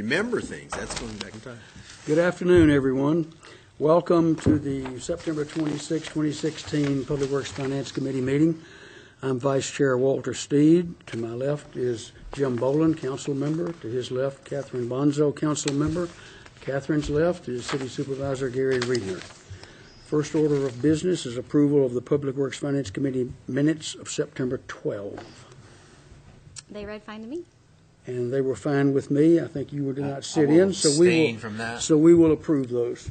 remember things. That's going back in time. Good afternoon, everyone. Welcome to the September 26, 2016 Public Works Finance Committee meeting. I'm Vice Chair Walter Steed. To my left is Jim Boland, council member. To his left, Catherine Bonzo, council member. Catherine's left is City Supervisor Gary Reedner. First order of business is approval of the Public Works Finance Committee minutes of September 12. They read fine to me. And they were fine with me. I think you did not sit I will in, so we will from that. So we will approve those.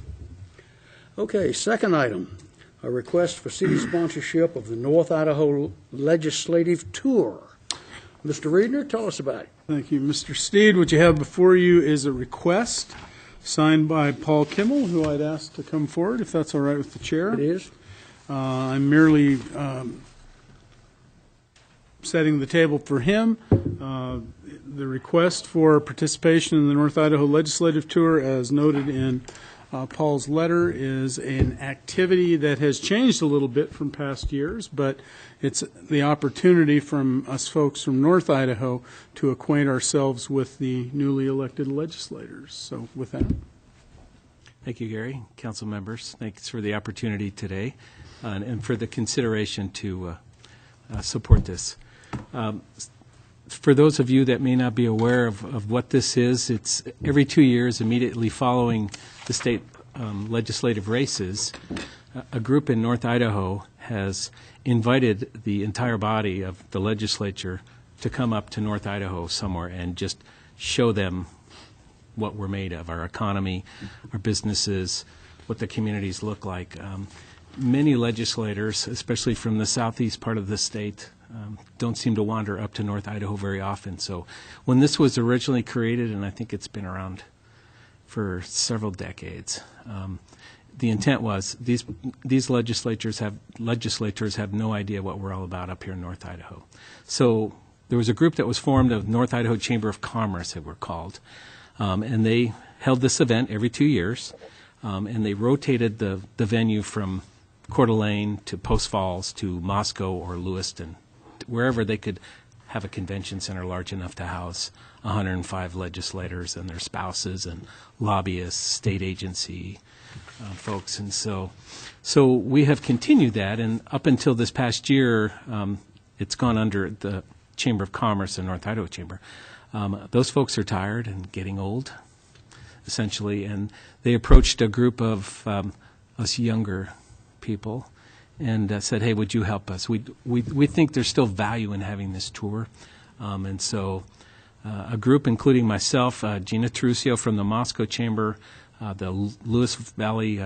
Okay, second item, a request for city sponsorship of the North Idaho Legislative Tour. Mr. Reedner, tell us about it. Thank you, Mr. Steed. What you have before you is a request signed by Paul Kimmel, who I'd ask to come forward, if that's all right with the chair. It is. I'm merely setting the table for him. The request for participation in the North Idaho Legislative Tour, as noted in Paul's letter, is an activity that has changed a little bit from past years, but it's the opportunity from us folks from North Idaho to acquaint ourselves with the newly elected legislators. So with that. Thank you, Gary. Council members, thanks for the opportunity today and for the consideration to support this. For those of you that may not be aware of what this is, it's every 2 years, immediately following the state legislative races, a group in North Idaho has invited the entire body of the legislature to come up to North Idaho somewhere and just show them what we're made of, our economy, our businesses, what the communities look like. Many legislators, especially from the southeast part of the state, don't seem to wander up to North Idaho very often. So when this was originally created, and I think it's been around for several decades, the intent was these legislators have no idea what we're all about up here in North Idaho. So there was a group that was formed of North Idaho Chamber of Commerce, that were called, and they held this event every 2 years, and they rotated the venue from Coeur d'Alene to Post Falls to Moscow or Lewiston, wherever they could have a convention center large enough to house 105 legislators and their spouses and lobbyists, state agency folks. And so we have continued that, and up until this past year, it's gone under the Chamber of Commerce, the North Idaho Chamber. Those folks are tired and getting old, essentially, and they approached a group of us younger people and said, hey, would you help us? We think there's still value in having this tour. And so a group including myself, Gina Trucio from the Moscow Chamber, the Lewis Valley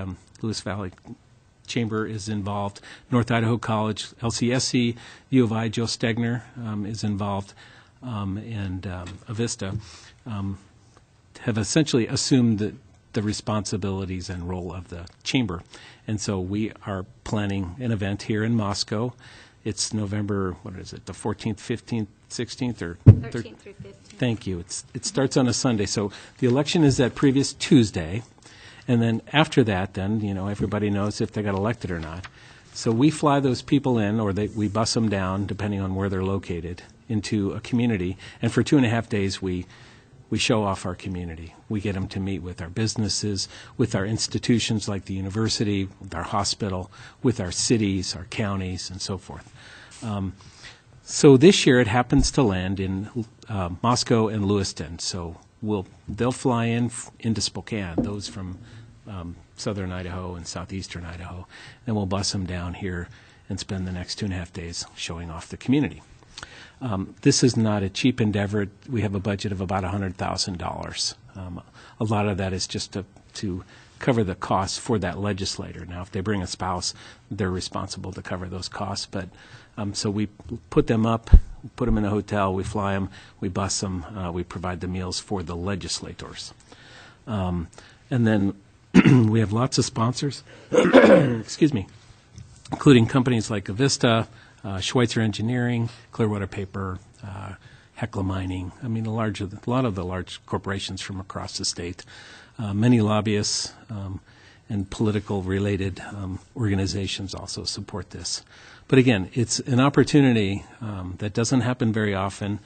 Chamber is involved, North Idaho College, LCSC, U of I, Joe Stegner is involved, and Avista have essentially assumed the responsibilities and role of the chamber. And so we are planning an event here in Moscow. It's November, the 14th, 15th, 16th, or 13th through 15th. Thank you. It starts on a Sunday. So the election is that previous Tuesday. And then after that, then, everybody knows if they got elected or not. So we fly those people in, or we bus them down, depending on where they're located, into a community. And for 2.5 days, we show off our community. We get them to meet with our businesses, with our institutions like the university, with our hospital, with our cities, our counties, and so forth. So this year it happens to land in Moscow and Lewiston. So they'll fly into Spokane, those from southern Idaho and southeastern Idaho, and we'll bus them down here and spend the next 2.5 days showing off the community. This is not a cheap endeavor. We have a budget of about $100,000. A lot of that is just to cover the costs for that legislator. Now, if they bring a spouse, they're responsible to cover those costs. But so we put them up, put them in a hotel, we fly them, we bus them, we provide the meals for the legislators. And then we have lots of sponsors, excuse me, including companies like Avista, Schweitzer Engineering, Clearwater Paper, Hecla Mining. I mean, a lot of the large corporations from across the state, many lobbyists and political-related organizations also support this. But again, it's an opportunity that doesn't happen very often,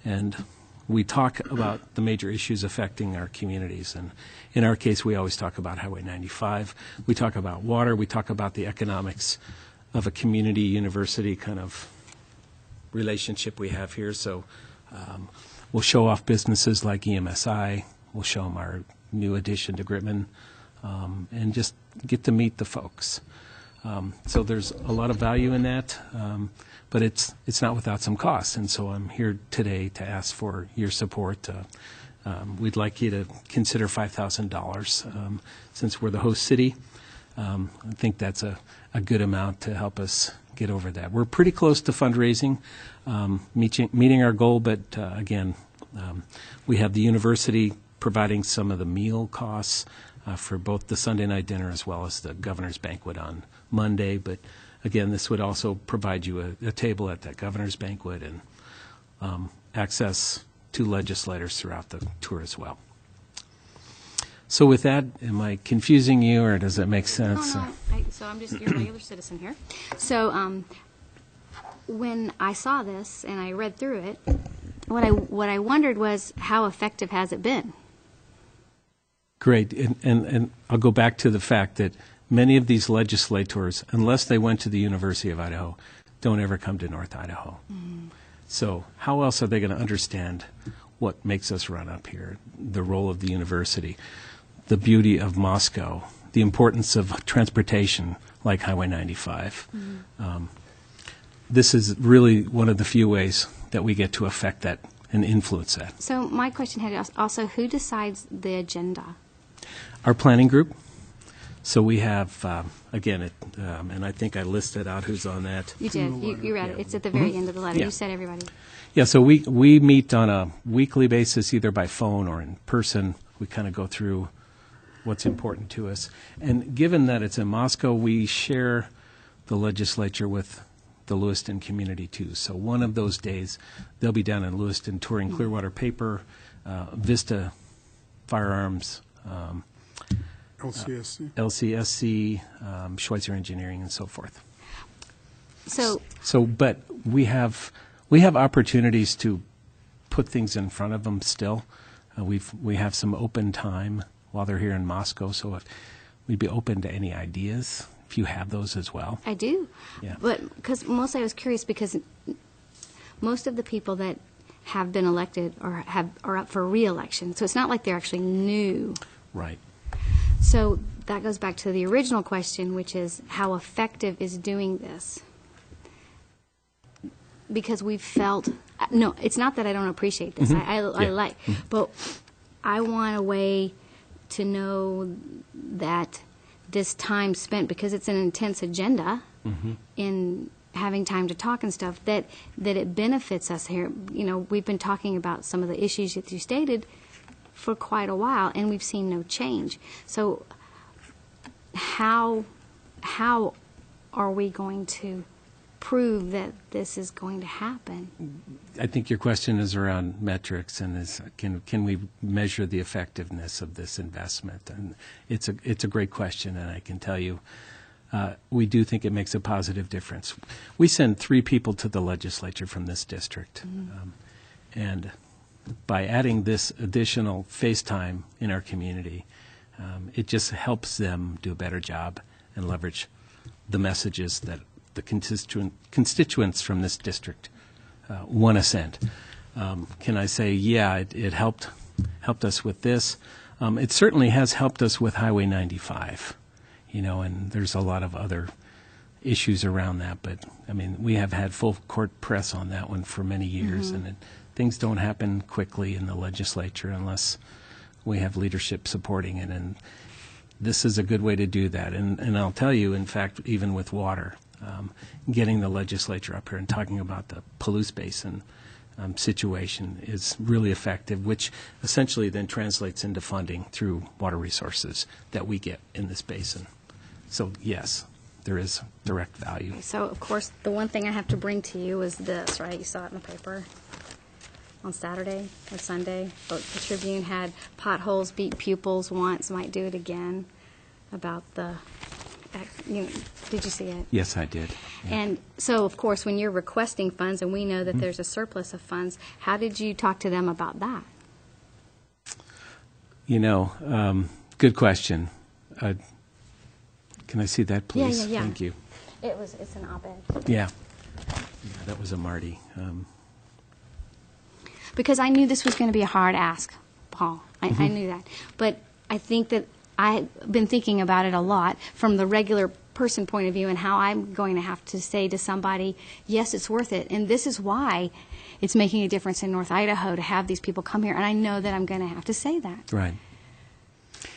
and we talk about the major issues affecting our communities. And in our case, we always talk about Highway 95. We talk about water. We talk about the economics of a community university kind of relationship we have here. So we'll show off businesses like EMSI. We'll show them our new addition to Gritman, and just get to meet the folks. So there's a lot of value in that, but it's not without some costs. And so I'm here today to ask for your support. We'd like you to consider $5,000 since we're the host city. I think that's a good amount to help us get over that. We're pretty close to fundraising, meeting our goal, but again, we have the university providing some of the meal costs for both the Sunday night dinner as well as the governor's banquet on Monday. But again, this would also provide you a table at that governor's banquet and access to legislators throughout the tour as well. So with that, am I confusing you, or does that make sense? Oh, no. So I'm just your regular citizen here. So when I saw this and I read through it, what I wondered was, how effective has it been? Great. And I'll go back to the fact that many of these legislators, unless they went to the University of Idaho, don't ever come to North Idaho. Mm. So how else are they going to understand what makes us run up here, the role of the university, the beauty of Moscow, the importance of transportation like Highway 95? Mm. This is really one of the few ways that we get to affect that and influence that. So my question had also, who decides the agenda? Our planning group. So we have, again, and I think I listed out who's on that. You did. You read it. It's at the very end of the letter. Yeah. You said everybody. Yeah, so we meet on a weekly basis, either by phone or in person. We kind of go through what's important to us. And given that it's in Moscow, we share the legislature with the Lewiston community too. So one of those days, they'll be down in Lewiston touring Clearwater Paper, Vista Firearms, LCSC, Schweitzer Engineering, and so forth. But we have opportunities to put things in front of them still. We have some open time while they're here in Moscow, so we'd be open to any ideas if you have those as well. I do. Yeah. But because mostly I was curious because most of the people that have been elected are up for re-election, so it's not like they're actually new. Right. So that goes back to the original question, which is how effective is doing this? Because we've felt, no, it's not that I don't appreciate this. I like, but I want a way to know that this time spent, because it's an intense agenda in having time to talk and stuff, that it benefits us here. You know, we've been talking about some of the issues that you stated for quite a while, and we've seen no change. So how are we going to prove that this is going to happen? I think your question is around metrics, and can we measure the effectiveness of this investment? And it's a great question, and I can tell you we do think it makes a positive difference. We send 3 people to the legislature from this district, and by adding this additional face time in our community, it just helps them do a better job and leverage the messages that the constituents from this district want to send. Can I say, yeah, it helped us with this? It certainly has helped us with Highway 95, and there's a lot of other issues around that. But, I mean, we have had full court press on that one for many years, and things don't happen quickly in the legislature unless we have leadership supporting it. And this is a good way to do that. And I'll tell you, in fact, even with water, getting the legislature up here and talking about the Palouse Basin situation is really effective, which essentially then translates into funding through water resources that we get in this basin. So, yes, there is direct value. So, of course, the one thing I have to bring to you is this, right? You saw it in the paper on Saturday or Sunday. The Tribune had potholes beat pupils once, might do it again, about the Did you see it? Yes, I did. And so, of course, when you're requesting funds and we know that there's a surplus of funds, how did you talk to them about that? Good question. Can I see that, please? Yeah. Thank you. It's an op-ed. Yeah, that was a Marty. Because I knew this was going to be a hard ask, Paul. I knew that. But I think that I've been thinking about it a lot from the regular person point of view and how I'm going to have to say to somebody, yes, it's worth it. And this is why it's making a difference in North Idaho to have these people come here. And I know that I'm going to have to say that. Right.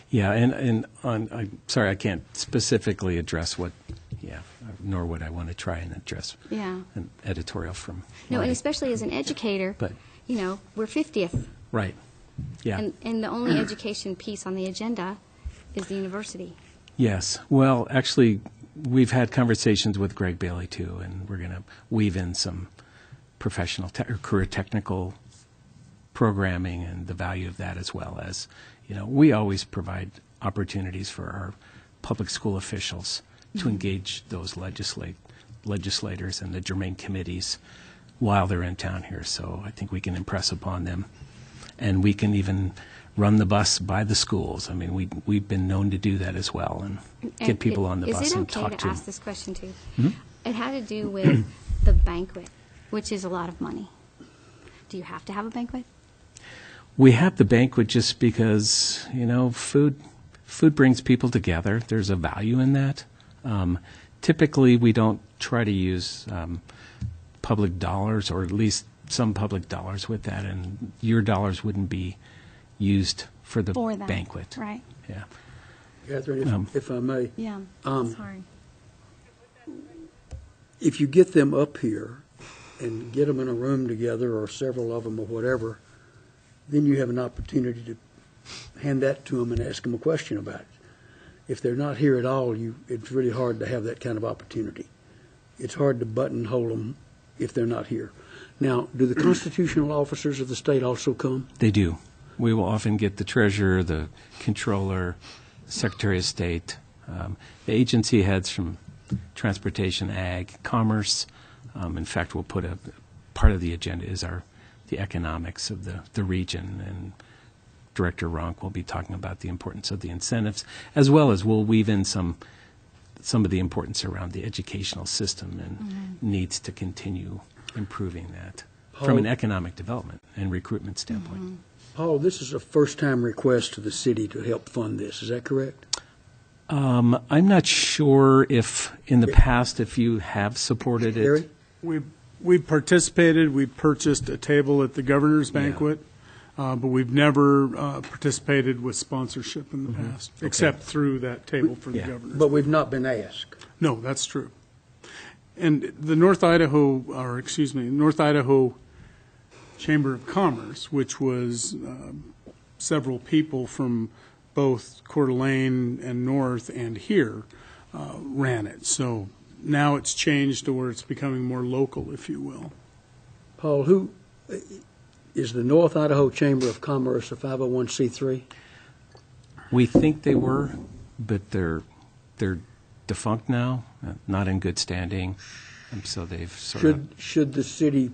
Yeah, I'm sorry, I can't specifically address nor would I want to try and address an editorial from No, Marty. and especially as an educator, But- we're 50th. Right. Yeah. And the only education piece on the agenda is the university. Yes. Well, actually, we've had conversations with Greg Bailey, too, and we're going to weave in some professional or career technical programming and the value of that, as well as, we always provide opportunities for our public school officials to engage those legislators and the germane committees while they're in town here. So I think we can impress upon them. And we can even run the bus by the schools. I mean, we've been known to do that as well and get people on the bus and talk to them. Is it okay to ask this question too? It had to do with the banquet, which is a lot of money. Do you have to have a banquet? We have the banquet just because, food brings people together. There's a value in that. Typically, we don't try to use public dollars, or at least some public dollars with that, and your dollars wouldn't be used for the that, banquet. Right. Yeah. Catherine, if I may. Yeah. Sorry. If you get them up here and get them in a room together, or several of them or whatever, then you have an opportunity to hand that to them and ask them a question about it. If they're not here at all, it's really hard to have that kind of opportunity. It's hard to buttonhole them if they're not here. Now, do the constitutional officers of the state also come? They do. We will often get the treasurer, the controller, Secretary of State, the agency heads from transportation, ag, commerce. In fact, we'll put part of the agenda is the economics of the region, and Director Ronk will be talking about the importance of the incentives, as well as we'll weave in some of the importance around the educational system and needs to continue improving that from an economic development and recruitment standpoint. Paul, this is a first-time request to the city to help fund this. Is that correct? I'm not sure if in the past if you have supported it. Harry? We participated. We purchased a table at the governor's banquet, but we've never participated with sponsorship in the past, except through that table for the governor. But we've not been asked. No, that's true. And the North Idaho Chamber of Commerce, which was several people from both Coeur d'Alene and North and here, ran it. So now it's changed to where it's becoming more local, if you will. Paul, who is the North Idaho Chamber of Commerce a 501c3? We think they were, but they're defunct now, not in good standing, and so they've sort of... Should the city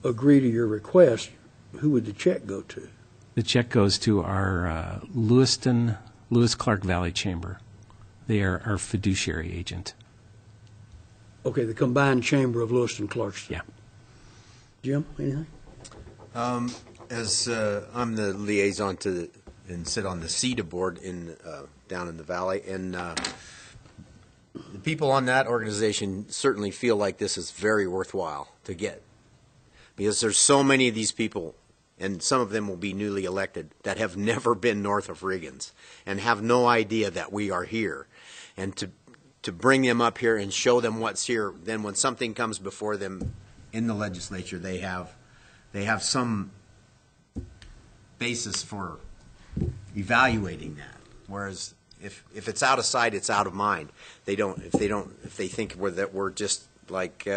agree to your request, who would the check go to? The check goes to our Lewis-Clark Valley Chamber. They are our fiduciary agent. Okay, the combined chamber of Lewiston Clarkston. Yeah. Jim, anything? As I'm the liaison and sit on the CETA board down in the valley, and the people on that organization certainly feel like this is very worthwhile to get, because there's so many of these people, and some of them will be newly elected, that have never been north of Riggins and have no idea that we are here. And to bring them up here and show them what's here, then when something comes before them in the legislature, they have some basis for evaluating that. Whereas if it's out of sight, it's out of mind. If they think that we're just like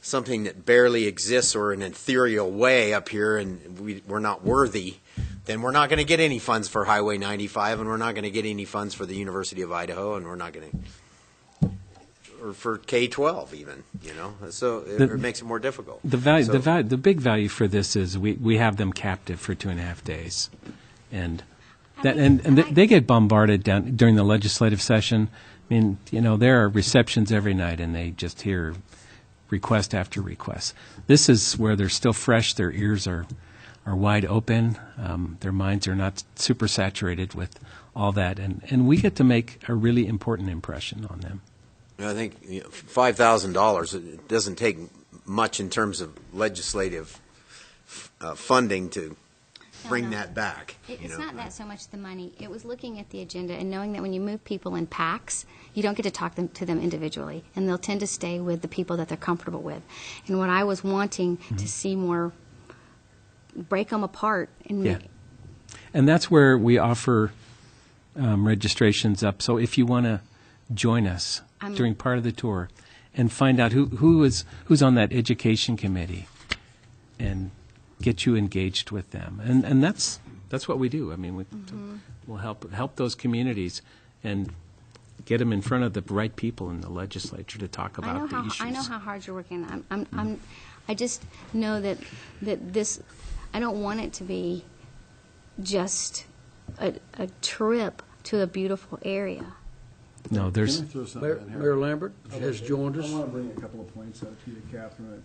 something that barely exists or in an ethereal way up here and we're not worthy, then we're not going to get any funds for Highway 95 and we're not going to get any funds for the University of Idaho and we're not going to, or for K-12 even, you know. So it makes it more difficult. The big value for this is we have them captive for 2.5 days. And they get bombarded during the legislative session. I mean, you know, there are receptions every night, and they just hear request after request. This is where they're still fresh. Their ears are wide open. Their minds are not super saturated with all that, and we get to make a really important impression on them. I think $5,000. It doesn't take much in terms of legislative funding to bring that back. It's not that so much the money. It was looking at the agenda and knowing that when you move people in packs, you don't get to talk to them individually, and they'll tend to stay with the people that they're comfortable with. And what I was wanting to see more, break them apart and make. And that's where we offer registrations up. So if you want to join us during part of the tour and find out who's on that education committee and get you engaged with them, and that's what we do. I mean, we'll help those communities and get them in front of the right people in the legislature to talk about the issues. I know how hard you're working. I just know that this. I don't want it to be just a trip to a beautiful area. No, there's. Can I throw something in here? Mayor Lambert has joined us. I want to bring a couple of points out to you, Catherine,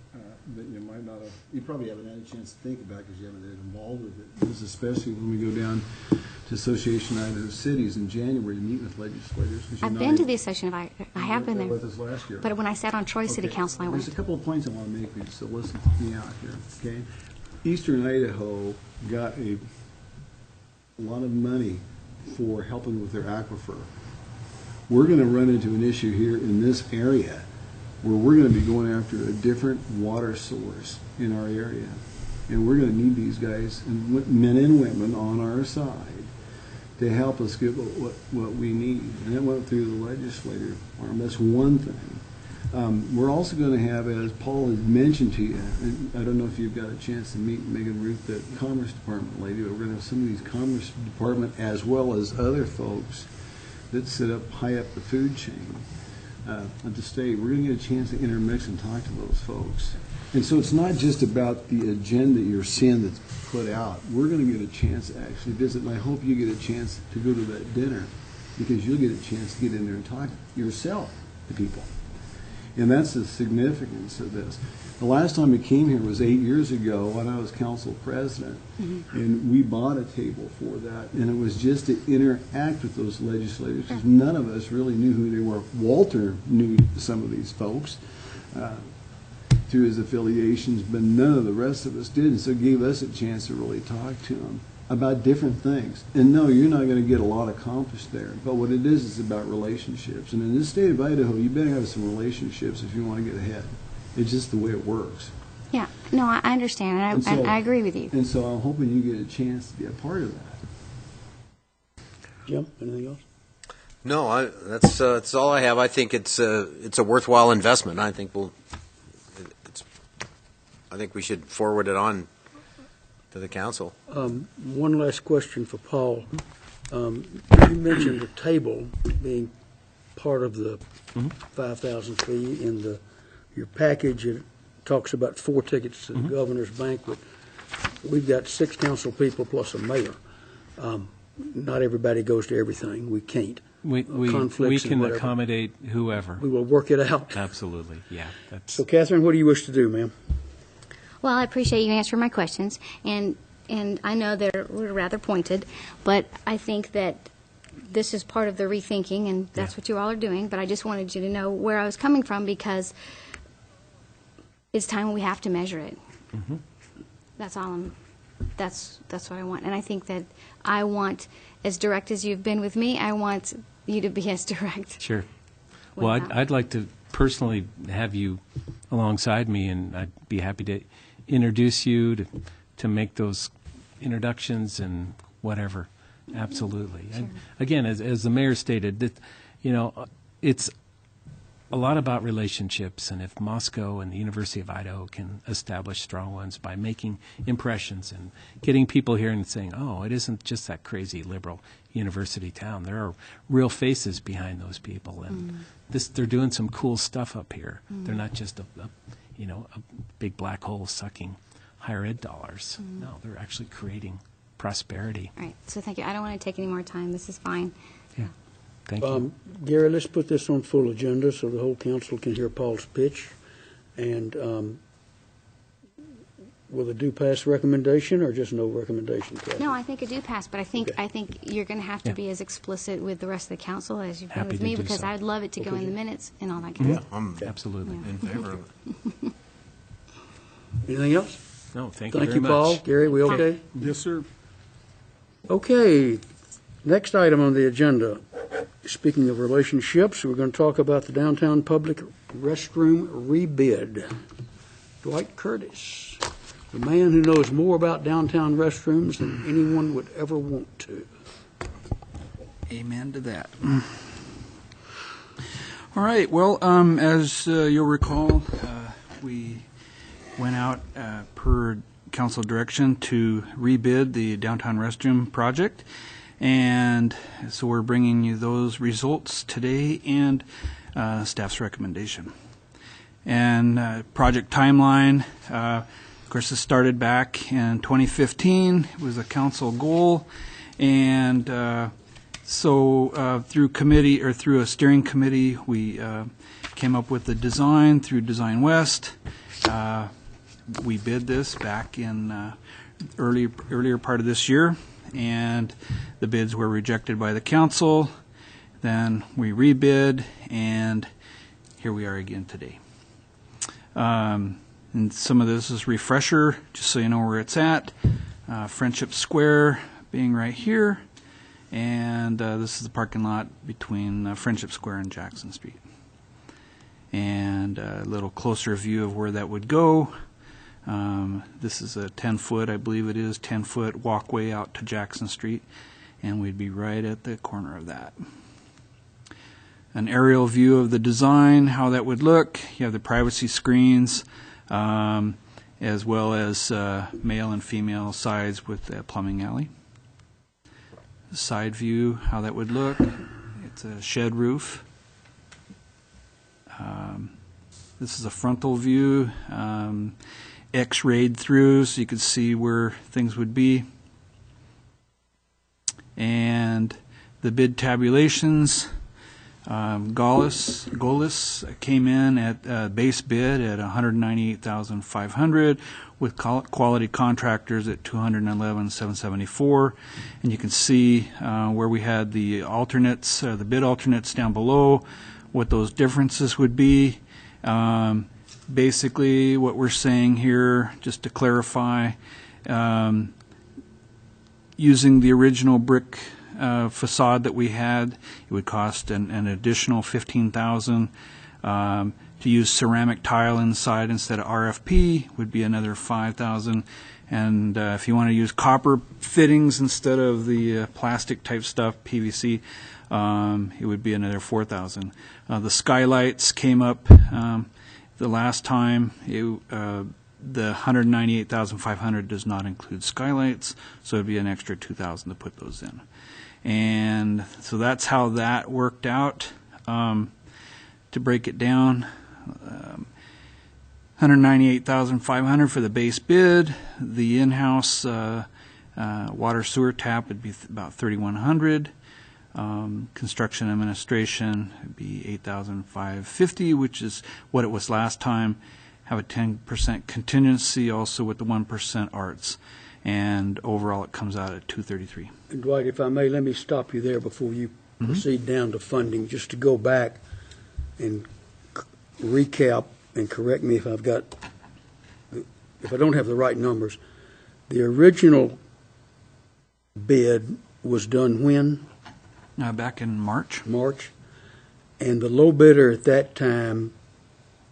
that you might not have, you probably haven't had a chance to think about because you haven't been involved with it. This is especially when we go down to Association of Idaho Cities in January to meet with legislators. I've been to the Association of I have been there. With us last year. But when I sat on Troy City Council, I went. There's a couple of points I want to make, so listen to me out here, okay? Eastern Idaho got a lot of money for helping with their aquifer. We're going to run into an issue here in this area where we're going to be going after a different water source in our area. And we're going to need these guys, and men and women on our side, to help us get what we need. And that went through the legislative arm. That's one thing. We're also going to have, as Paul had mentioned to you, and I don't know if you've got a chance to meet Megan Ruth, the Commerce Department lady, but we're going to have some of these Commerce Department as well as other folks that sit up high up the food chain of the state. We're going to get a chance to intermix and talk to those folks. And so it's not just about the agenda you're seeing that's put out. We're going to get a chance to actually visit, and I hope you get a chance to go to that dinner because you'll get a chance to get in there and talk yourself to people. And that's the significance of this. The last time we came here was 8 years ago when I was council president, and we bought a table for that, and it was just to interact with those legislators because none of us really knew who they were. Walter knew some of these folks through his affiliations, but none of the rest of us did, and so it gave us a chance to really talk to them about different things. And no, you're not going to get a lot accomplished there, but what it is about relationships. And in this state of Idaho, you better have some relationships if you want to get ahead. It's just the way it works. Yeah, no, I understand, and I agree with you. And so I'm hoping you get a chance to be a part of that. Jim, anything else? No, that's all I have. I think it's a worthwhile investment. I think we should forward it on to the council. One last question for Paul. You mentioned the table being part of the 5,000 fee in your package. It talks about 4 tickets to the governor's banquet. We've got 6 council people plus a mayor. Not everybody goes to everything. We can't. We Conflicts and can whatever. accommodate whoever. We will work it out. Absolutely, yeah. So, Catherine, what do you wish to do, ma'am? Well, I appreciate you answering my questions, and I know they're rather pointed, but I think that this is part of the rethinking, and that's what you all are doing. But I just wanted you to know where I was coming from because it's time we have to measure it. That's all. That's what I want, and I think that I want as direct as you've been with me. I want you to be as direct. Sure. Well, I'd like to personally have you alongside me, and I'd be happy to introduce you to make those introductions and whatever. Absolutely. Sure. And again, as the mayor stated, that it's a lot about relationships, and if Moscow and the University of Idaho can establish strong ones by making impressions and getting people here and saying, oh, it isn't just that crazy liberal university town. There are real faces behind those people, and they're doing some cool stuff up here. They're not just a big black hole sucking higher ed dollars. No, they're actually creating prosperity. All right, so thank you. I don't want to take any more time. This is fine. Yeah. Thank you. Gary, let's put this on full agenda so the whole council can hear Paul's pitch. And will the do pass recommendation or just no recommendation, Kathy? No, I think I do pass, but I think Okay. I think you're going to have to Yeah. be as explicit with the rest of the council as you've been Happy with to me, do because so. I'd love it to go Okay. in the minutes and all that kind of stuff. I'm Absolutely. Yeah. in favor of it. Anything else? No, thank you Thank very you, Paul. much. Gary, we okay? Yes, sir. Okay, next item on the agenda. Speaking of relationships, we're going to talk about the downtown public restroom rebid. Dwight Curtis, the man who knows more about downtown restrooms than anyone would ever want to. Amen to that. All right. Well, as you'll recall, we went out per council direction to rebid the downtown restroom project, and so we're bringing you those results today and staff's recommendation. And project timeline. Of course, this started back in 2015. It was a council goal, and so through committee or through a steering committee, we came up with the design through Design West. We bid this back in earlier part of this year, and the bids were rejected by the council. Then we rebid, and here we are again today. And some of this is refresher, just so you know where it's at. Friendship Square being right here, and this is the parking lot between Friendship Square and Jackson Street. And a little closer view of where that would go. This is a 10-foot, I believe it is, 10-foot walkway out to Jackson Street, and we'd be right at the corner of that. An aerial view of the design, how that would look. You have the privacy screens, as well as male and female sides with the plumbing alley. The side view, how that would look. It's a shed roof. This is a frontal view, X-rayed through so you could see where things would be. And the bid tabulations, Golis came in at base bid at $198,500 with quality contractors at $211,774, and you can see where we had the alternates, the bid alternates down below, what those differences would be. Basically, what we're saying here, just to clarify, using the original brick facade that we had, it would cost an additional $15,000. To use ceramic tile inside instead of RFP would be another $5,000. And if you want to use copper fittings instead of the plastic type stuff, PVC, it would be another $4,000. The skylights came up the last time. The $198,500 does not include skylights, so it'd be an extra $2,000 to put those in. And so that's how that worked out. To break it down, $198,500 for the base bid. The in-house water sewer tap would be about $3,100. Construction administration would be $8,550, which is what it was last time. Have a 10% contingency, also with the 1% arts, and overall it comes out at $233. And Dwight, if I may, let me stop you there before you proceed down to funding, just to go back and recap and correct me if if I don't have the right numbers. The original bid was done when? Back in March. March. And the low bidder at that time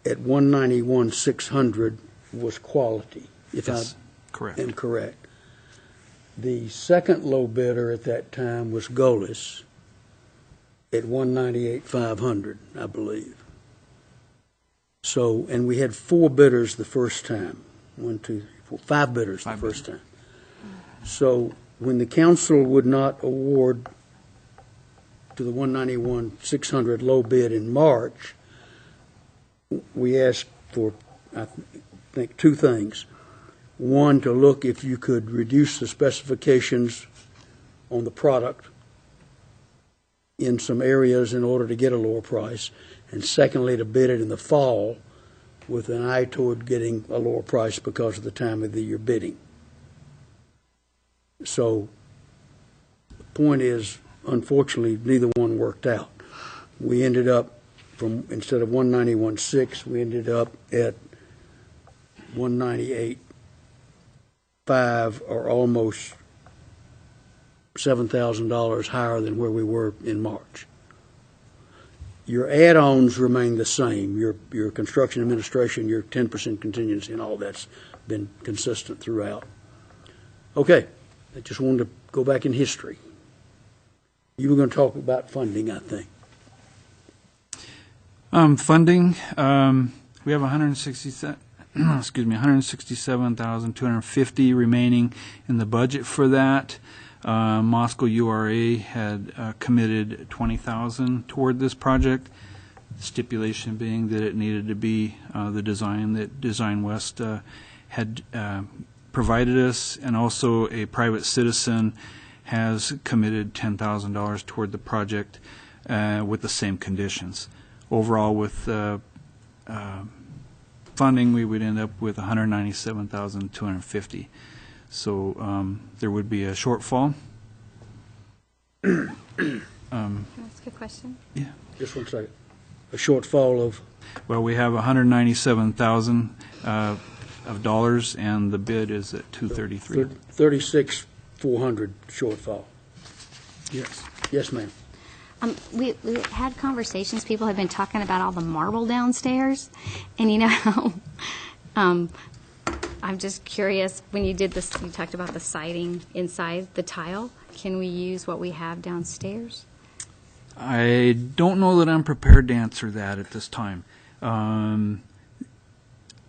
at $191,600 was Quality, if Yes, correct. I am correct. The second low bidder at that time was Golis at $198,500, I believe. So, and we had 4 bidders the first time. 1, 2, 3, 4, 5 bidders the Five first time. So when the council would not award to the 191,600 low bid in March, we asked for, I think, 2 things. One, to look if you could reduce the specifications on the product in some areas in order to get a lower price. And secondly, to bid it in the fall with an eye toward getting a lower price because of the time of the year bidding. So the point is, unfortunately, neither one worked out. We ended up from, instead of 191.6, we ended up at 198.5, or almost $7,000 higher than where we were in March. Your add-ons remain the same. Your construction administration, your 10% contingency, and all that's been consistent throughout. Okay, I just wanted to go back in history. You were going to talk about funding, I think. Funding, we have 167,250 remaining in the budget for that. Moscow URA had committed $20,000 toward this project, stipulation being that it needed to be the design that Design West had provided us, and also a private citizen has committed $10,000 toward the project with the same conditions. Overall, with funding, we would end up with 197,250. So there would be a shortfall. Can I ask a question? Yeah. Just one second. A shortfall of, Well, we have 197,000 of dollars, and the bid is at 233. 36,400 shortfall. Yes. Yes, ma'am. We had conversations. People have been talking about all the marble downstairs, and you know how. I'm just curious. When you did this, you talked about the siding inside the tile. Can we use what we have downstairs? I don't know that I'm prepared to answer that at this time.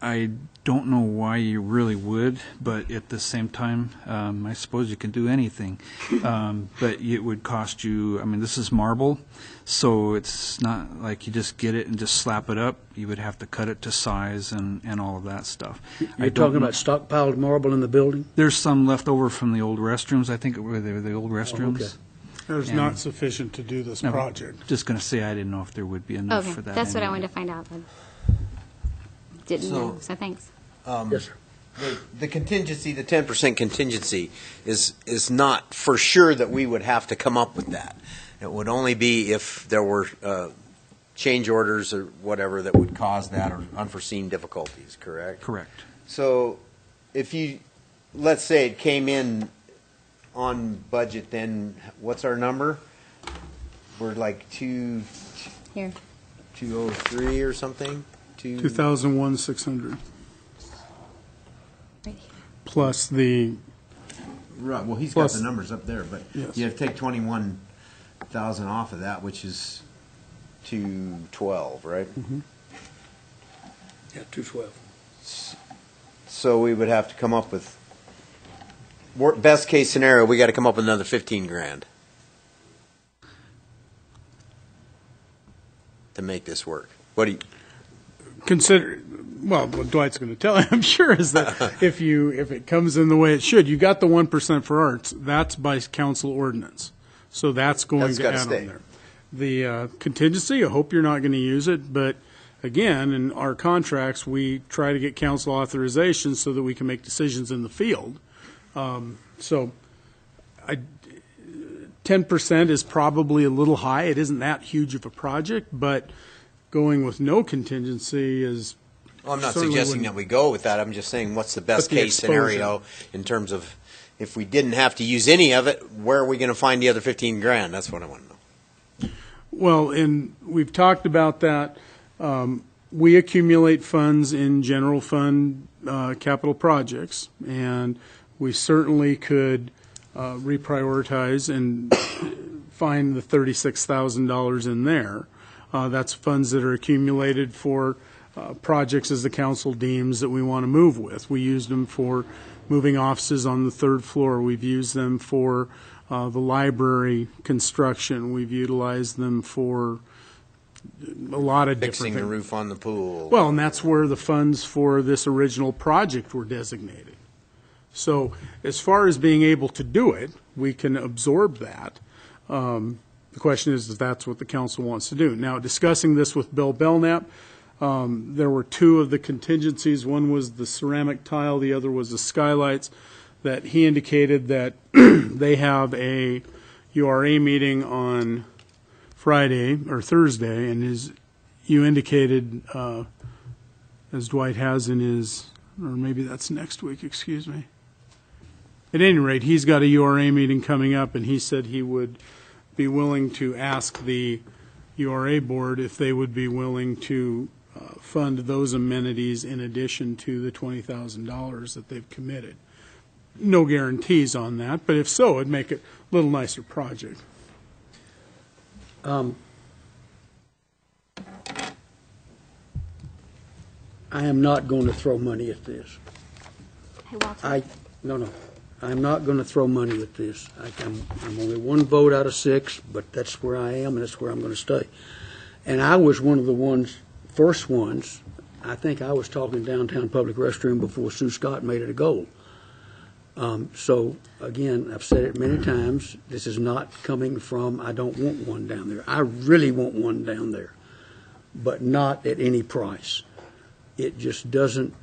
I don't know why you really would, but at the same time, I suppose you can do anything. But it would cost you, I mean, this is marble, so it's not like you just get it and just slap it up. You would have to cut it to size and all of that stuff. You're talking about stockpiled marble in the building? There's some left over from the old restrooms. I think they were the old restrooms. okay. There's And- not sufficient to do this No, project. Just going to say I didn't know if there would be enough Okay, for that. that's what I anyway. wanted to find out. I didn't So- know, so thanks. Yes, sir. The contingency, the 10% contingency is not for sure that we would have to come up with that. It would only be if there were change orders or whatever that would cause that, or unforeseen difficulties, correct? Correct. So if you, let's say it came in on budget, then what's our number? We're like Here. 203 or something? 2001,600 Right here. plus the, Right, well, he's got Plus- the numbers up there, but Yes. you have to take 21,000 off of that, which is 212, right? Yeah, 212. So we would have to come up with, best case scenario, we got to come up with another 15 grand to make this work. What do you, consider, well, what Dwight's going to tell you, I'm sure, is that if it comes in the way it should, you got the 1% for arts, that's by council ordinance. So that's going That's to gotta add stay. on there. The contingency, I hope you're not going to use it, but again, in our contracts, we try to get council authorization so that we can make decisions in the field. So 10% is probably a little high. It isn't that huge of a project, but going with no contingency is, well, I'm not Certainly suggesting wouldn't- that we go with that, I'm just saying what's the best But the case scenario in terms of if we didn't have to use any of it, where are we going to find the other 15 grand? That's what I want to know. well, and we've talked about that. We accumulate funds in general fund capital projects, and we certainly could reprioritize and find the $36,000 in there. That's funds that are accumulated for projects as the council deems that we want to move with. We used them for moving offices on the third floor. We've used them for the library construction. We've utilized them for a lot of different Fixing the things. roof on the pool. Well, and that's where the funds for this original project were designated. So as far as being able to do it, we can absorb that. The question is if that's what the council wants to do. Now, discussing this with Bill Belknap, there were two of the contingencies. One was the ceramic tile, the other was the skylights, that he indicated that they have a URA meeting on Friday or Thursday, and you indicated, as Dwight has in his, or maybe that's next week, excuse me. At any rate, he's got a URA meeting coming up, and he said he would be willing to ask the URA board if they would be willing to fund those amenities in addition to the $20,000 that they've committed. No guarantees on that, but if so, it'd make it a little nicer project. I am not going to throw money at this. Hey, Walter. No. I'm not going to throw money at this. I'm only one vote out of 6, but that's where I am, and that's where I'm going to stay. And I was one of the first ones, I think I was talking downtown public restroom before Sue Scott made it a goal. So, again, I've said it many times, this is not coming from, I don't want one down there. I really want one down there, but not at any price. It just doesn't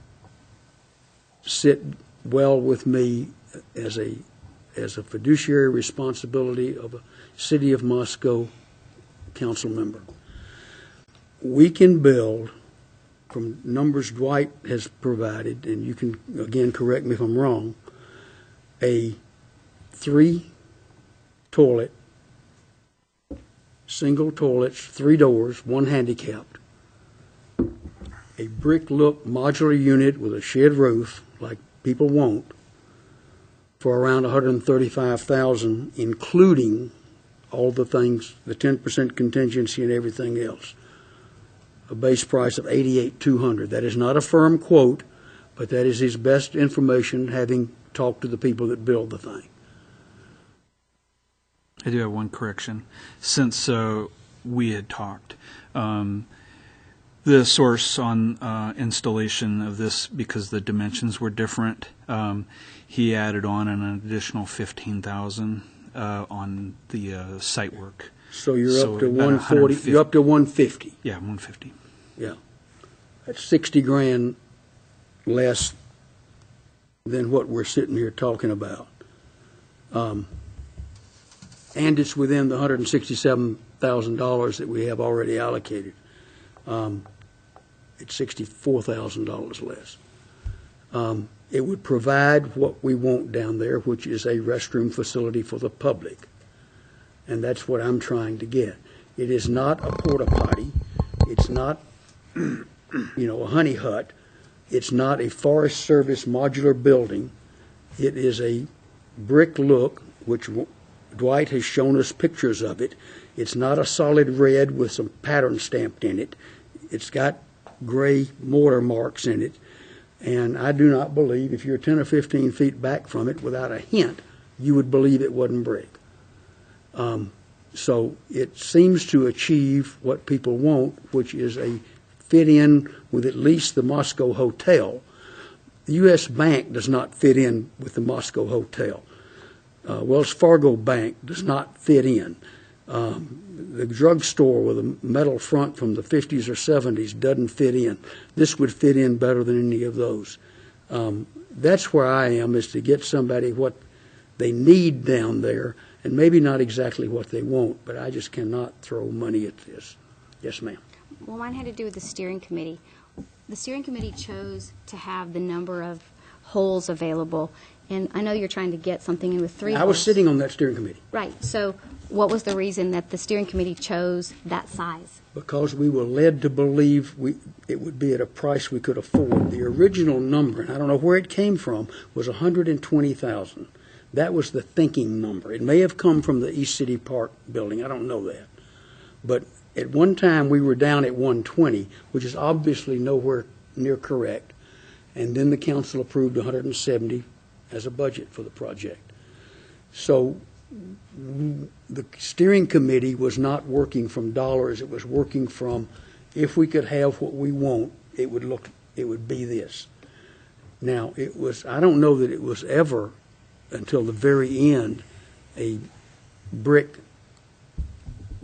sit well with me as a fiduciary responsibility of a City of Moscow council member. We can build, from numbers Dwight has provided, and you can, again, correct me if I'm wrong, a 3-toilet, single toilets, 3 doors, 1 handicapped, a brick-look modular unit with a shed roof, like people want, for around $135,000, including all the things, the 10% contingency and everything else. A base price of $88,200. That is not a firm quote, but that is his best information, having talked to the people that build the thing. I do have one correction. Since we had talked, the source on installation of this, because the dimensions were different, he added on an additional $15,000 on the site work. So you're So up to about 140. You're up to 150. Yeah, 150. Yeah, that's $60,000 less than what we're sitting here talking about. And it's within the $167,000 that we have already allocated. It's $64,000 less. It would provide what we want down there, which is a restroom facility for the public. And that's what I'm trying to get. It is not a porta potty. It's not, a honey hut. It's not a Forest Service modular building. It is a brick look, which Dwight has shown us pictures of it. It's not a solid red with some pattern stamped in it. It's got gray mortar marks in it. And I do not believe, if you're 10 or 15 feet back from it without a hint, you would believe it wasn't brick. So it seems to achieve what people want, which is a fit in with at least the Moscow Hotel. The U.S. Bank does not fit in with the Moscow Hotel. Wells Fargo Bank does not fit in. The drugstore with a metal front from the 50s or 70s doesn't fit in. This would fit in better than any of those. That's where I am, is to get somebody what they need down there, and maybe not exactly what they want, but I just cannot throw money at this. Yes, ma'am. Well, mine had to do with the steering committee. The steering committee chose to have the number of holes available, and I know you're trying to get something in with 3 holes. I was sitting on that steering committee. Right. So what was the reason that the steering committee chose that size? Because we were led to believe it would be at a price we could afford. The original number, and I don't know where it came from, was $120,000. That was the thinking number. It may have come from the East City Park building. I don't know that. But At one time, we were down at 120, which is obviously nowhere near correct. And then the council approved 170 as a budget for the project. So the steering committee was not working from dollars. It was working from, if we could have what we want, it would be this. Now, I don't know that it was ever, until the very end, a brick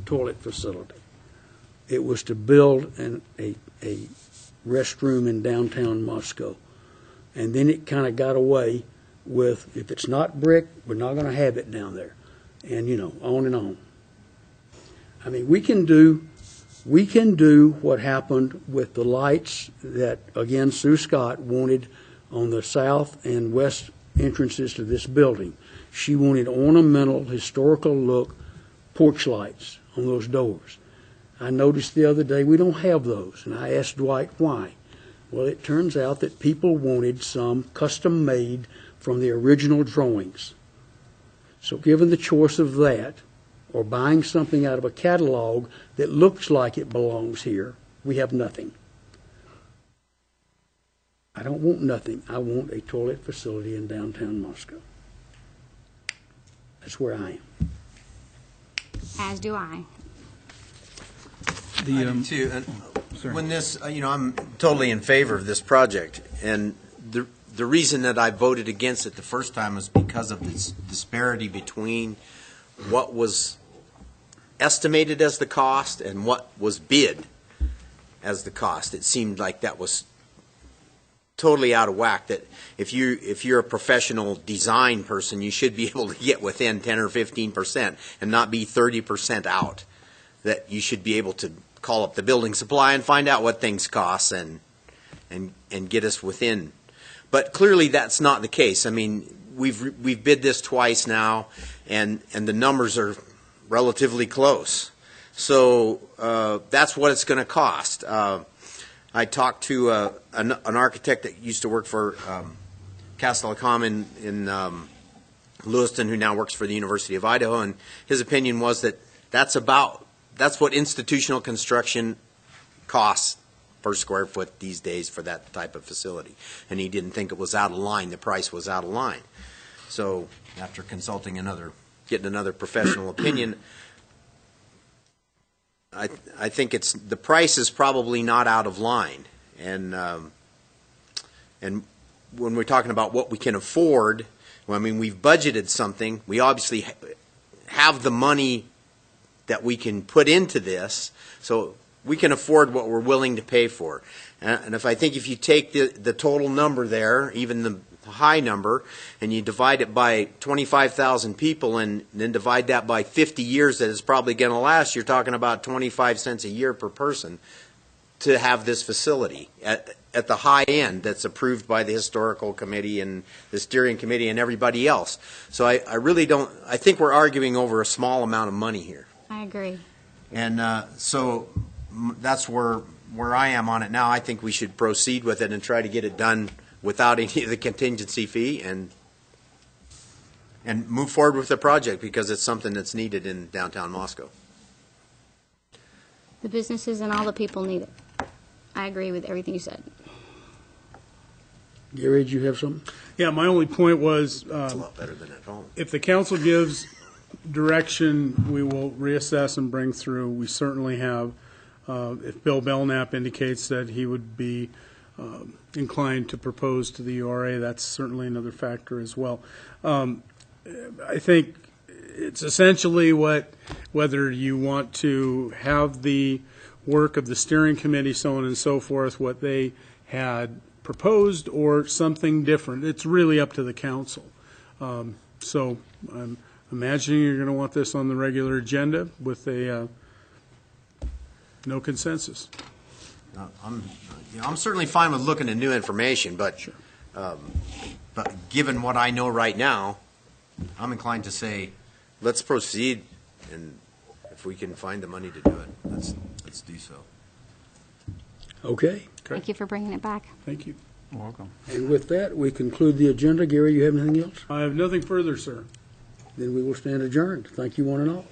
toilet facility. It was to build a restroom in downtown Moscow. And then it kind of got away with, if it's not brick, we're not going to have it down there. And, on and on. I mean, we can do what happened with the lights that, again, Sue Scott wanted on the south and west entrances to this building. She wanted ornamental, historical look porch lights on those doors. I noticed the other day we don't have those, and I asked Dwight why. Well, it turns out that people wanted some custom made from the original drawings. So given the choice of that, or buying something out of a catalog that looks like it belongs here, we have nothing. I don't want nothing. I want a toilet facility in downtown Moscow. That's where I am. As do I. I do too. And when this, I'm totally in favor of this project, and the reason that I voted against it the first time was because of this disparity between what was estimated as the cost and what was bid as the cost. It seemed like that was totally out of whack. That if you're a professional design person, you should be able to get within 10 or 15% and not be 30% out. That you should be able to call up the building supply and find out what things cost and get us within. But clearly that's not the case. I mean, we've bid this twice now, and the numbers are relatively close. So that's what it's going to cost. I talked to an architect that used to work for Castelecom in Lewiston, who now works for the University of Idaho, and his opinion was that that's what institutional construction costs per square foot these days for that type of facility. And he didn't think it was out of line. The price was out of line. So after consulting getting another professional opinion, I think the price is probably not out of line. And when we're talking about what we can afford, well, I mean, we've budgeted something. We obviously have the money that we can put into this, so we can afford what we're willing to pay for. And if you take the total number there, even the high number, and you divide it by 25,000 people and then divide that by 50 years that it's probably going to last, you're talking about 25 cents a year per person to have this facility at the high end that's approved by the historical committee and the steering committee and everybody else. So I think we're arguing over a small amount of money here. I agree. And so that's where I am on it now. I think we should proceed with it and try to get it done without any of the contingency fee and move forward with the project because it's something that's needed in downtown Moscow. The businesses and all the people need it. I agree with everything you said. Gary, did you have something? Yeah, my only point was, It's a lot better than at home. if the council gives direction, we will reassess and bring through. We certainly have, if Bill Belknap indicates that he would be inclined to propose to the URA, that's certainly another factor as well. I think it's essentially whether you want to have the work of the steering committee, so on and so forth, what they had proposed, or something different. It's really up to the council. So I'm imagining you're going to want this on the regular agenda with a no consensus. I'm certainly fine with looking at new information, but Sure. But given what I know right now, I'm inclined to say, let's proceed, and if we can find the money to do it, let's do so. Okay. Thank you for bringing it back. Thank you. You're welcome. And with that, we conclude the agenda. Gary, you have anything else? I have nothing further, sir. Then we will stand adjourned. Thank you, one and all.